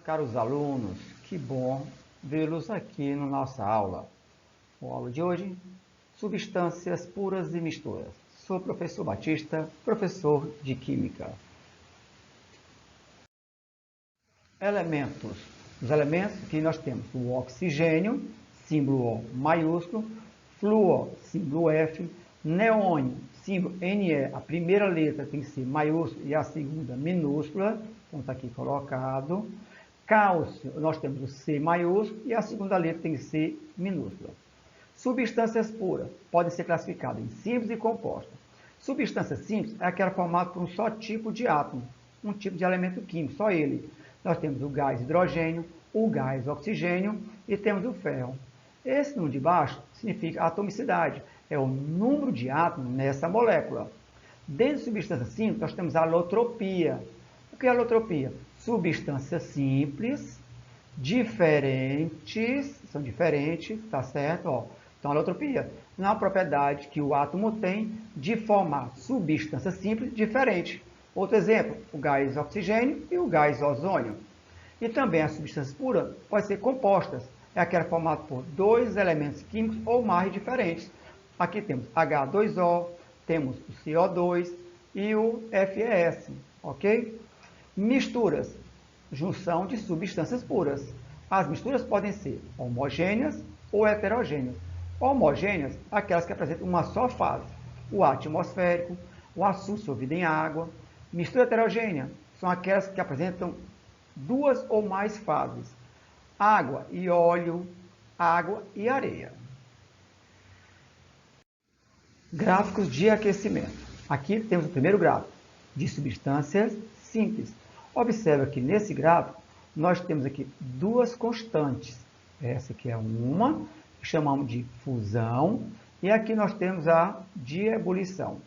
caros alunos, que bom vê-los aqui na nossa aula. A aula de hoje, substâncias puras e misturas. Sou o professor Batista, professor de Química. Elementos. Os elementos que nós temos o oxigênio, símbolo O maiúsculo, flúor, símbolo F, neônio, símbolo Ne, a primeira letra tem que ser maiúscula e a segunda minúscula, então está aqui colocado. Cálcio, nós temos o C maiúsculo e a segunda letra tem que ser minúscula. Substâncias puras podem ser classificadas em simples e compostas. Substância simples é aquela formada por um só tipo de átomo, um tipo de elemento químico, só ele. Nós temos o gás hidrogênio, o gás oxigênio e temos o ferro. Esse número de baixo significa atomicidade, é o número de átomos nessa molécula. Dentro de substância simples, nós temos a alotropia. O que é alotropia? Substâncias simples, diferentes, são diferentes, tá certo? Ó, então, a alotropia é uma propriedade que o átomo tem de formar substâncias simples diferentes. Outro exemplo, o gás oxigênio e o gás ozônio. E também as substâncias puras podem ser compostas, é aquela formada por dois elementos químicos ou mais diferentes. Aqui temos H2O, temos o CO2 e o FeS, ok? Misturas, junção de substâncias puras. As misturas podem ser homogêneas ou heterogêneas. Homogêneas, aquelas que apresentam uma só fase, o ar atmosférico, o açúcar dissolvido em água. Mistura heterogênea são aquelas que apresentam duas ou mais fases, água e óleo, água e areia. Gráficos de aquecimento. Aqui temos o primeiro gráfico, de substâncias simples. Observe que nesse gráfico, nós temos aqui duas constantes. Essa aqui é uma, que chamamos de fusão, e aqui nós temos a de ebulição.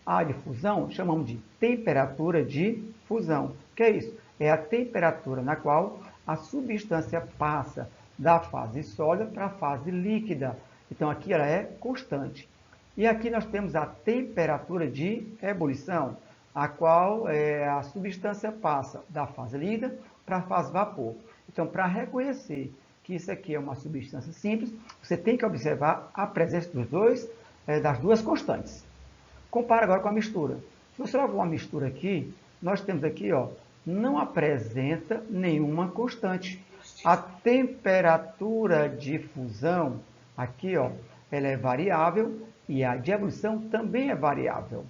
A de fusão chamamos de temperatura de fusão. O que é isso? É a temperatura na qual a substância passa da fase sólida para a fase líquida. Então, aqui ela é constante. E aqui nós temos a temperatura de ebulição, a qual a substância passa da fase líquida para a fase vapor. Então, para reconhecer que isso aqui é uma substância simples, você tem que observar a presença das duas constantes. Compara agora com a mistura. Se você olhar uma mistura aqui, nós temos aqui, ó, não apresenta nenhuma constante. A temperatura de fusão, aqui, ó, ela é variável e a de ebulição também é variável.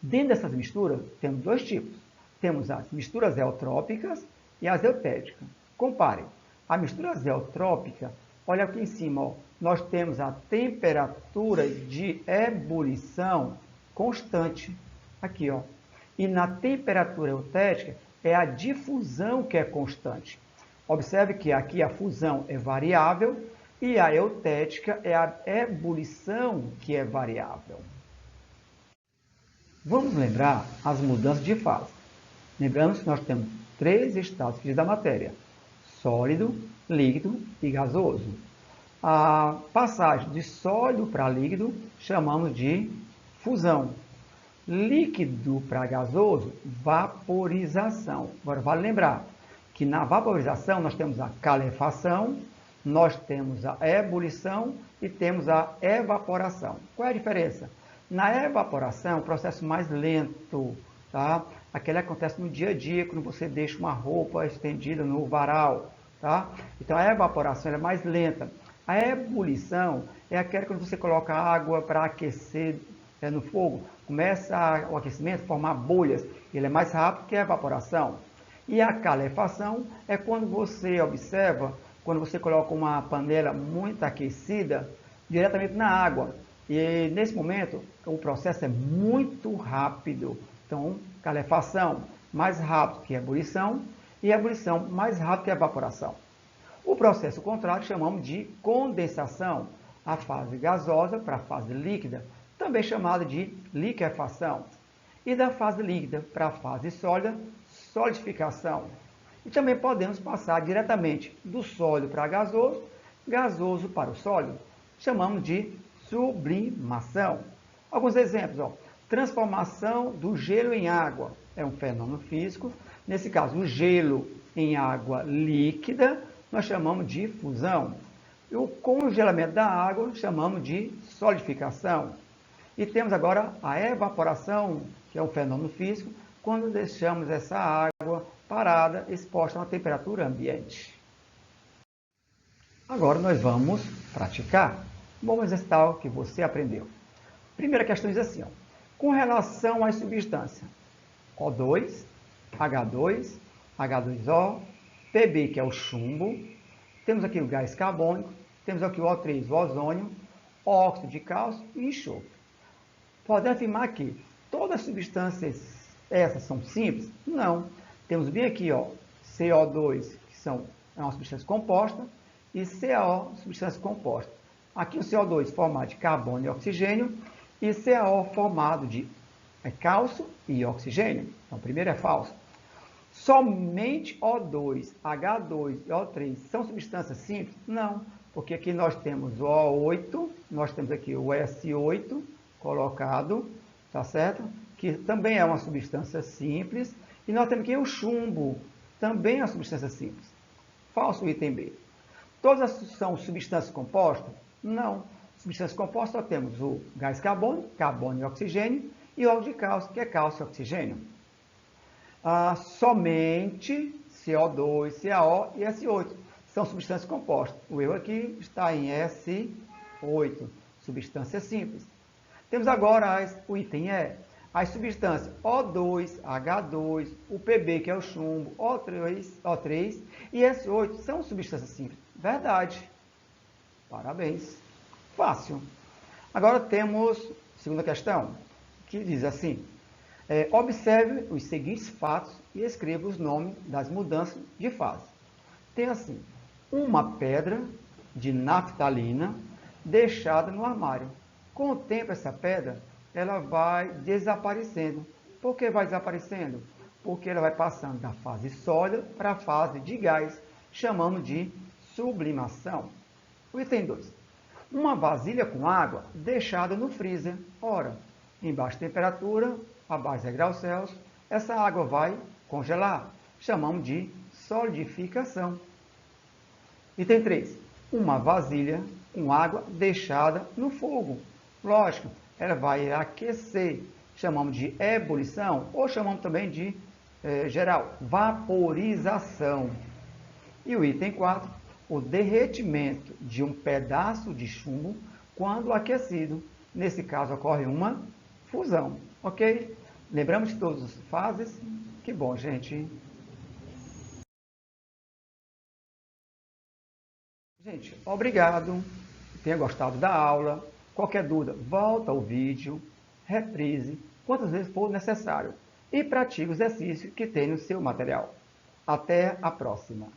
Dentro dessas misturas, temos dois tipos. Temos as misturas eutrópicas e as eutéticas. Comparem. A mistura eutrópica, olha aqui em cima, ó, nós temos a temperatura de ebulição constante. Aqui, ó. E na temperatura eutética, é a difusão que é constante. Observe que aqui a fusão é variável e a eutética é a ebulição que é variável. Vamos lembrar as mudanças de fase. Lembramos que nós temos três estados da matéria: sólido, líquido e gasoso. A passagem de sólido para líquido chamamos de fusão. Líquido para gasoso, vaporização. Agora, vale lembrar que na vaporização nós temos a calefação, nós temos a ebulição e temos a evaporação. Qual é a diferença? Na evaporação, é um processo mais lento, tá? Aquele acontece no dia a dia, quando você deixa uma roupa estendida no varal, tá? Então, a evaporação é mais lenta. A ebulição é aquela quando você coloca água para aquecer no fogo, começa o aquecimento a formar bolhas, ele é mais rápido que a evaporação. E a calefação é quando você observa, quando você coloca uma panela muito aquecida diretamente na água. E nesse momento, o processo é muito rápido. Então, calefação mais rápido que a ebulição e a ebulição mais rápido que a evaporação. O processo contrário chamamos de condensação, a fase gasosa para a fase líquida, também chamada de liquefação. E da fase líquida para a fase sólida, solidificação. E também podemos passar diretamente do sólido para gasoso, gasoso para o sólido, chamamos de sublimação. Alguns exemplos, ó. Transformação do gelo em água é um fenômeno físico. Nesse caso, o gelo em água líquida, nós chamamos de fusão. E o congelamento da água chamamos de solidificação. E temos agora a evaporação, que é um fenômeno físico, quando deixamos essa água parada, exposta a uma temperatura ambiente. Agora nós vamos praticar. Vamos exercitar o que você aprendeu. Primeira questão diz assim, ó, com relação às substâncias O2, H2, H2O, Pb, que é o chumbo, temos aqui o gás carbônico, temos aqui o O3, o ozônio, óxido de cálcio e enxofre. Podemos afirmar que todas as substâncias essas são simples? Não. Temos bem aqui, ó, CO2, que é uma substância composta, e CaO, substância composta. Aqui o CO2 formado de carbono e oxigênio, e CaO formado de cálcio e oxigênio. Então, primeiro é falso. Somente O2, H2 e O3 são substâncias simples? Não, porque aqui nós temos o O8, nós temos aqui o S8 colocado, tá certo? Que também é uma substância simples. E nós temos aqui o chumbo, também é uma substância simples. Falso o item B. Todas são substâncias compostas? Não. Substâncias compostas só temos o gás carbônico, carbono e oxigênio, e o óxido de cálcio, que é cálcio e oxigênio. Somente CO2, CaO e S8 são substâncias compostas. O erro aqui está em S8, substância simples. Temos agora o item E, as substâncias O2, H2, o Pb, que é o chumbo, O3 e S8 são substâncias simples. Verdade. Parabéns. Fácil. Agora temos a segunda questão, que diz assim, observe os seguintes fatos e escreva os nomes das mudanças de fase. Tem assim, uma pedra de naftalina deixada no armário. Com o tempo, essa pedra ela vai desaparecendo. Por que vai desaparecendo? Porque ela vai passando da fase sólida para a fase de gás, chamamos de sublimação. O item 2. Uma vasilha com água deixada no freezer. Ora, em baixa temperatura, abaixo de 10 graus Celsius, essa água vai congelar. Chamamos de solidificação. Item 3. Uma vasilha com água deixada no fogo. Lógico, ela vai aquecer. Chamamos de ebulição ou chamamos também de, geral, vaporização. E o item 4. O derretimento de um pedaço de chumbo quando aquecido. Nesse caso, ocorre uma fusão. Ok? Lembramos de todas as fases? Que bom, gente. Gente, obrigado. Tenha gostado da aula. Qualquer dúvida, volta ao vídeo, reprise quantas vezes for necessário e pratique o exercício que tem no seu material. Até a próxima.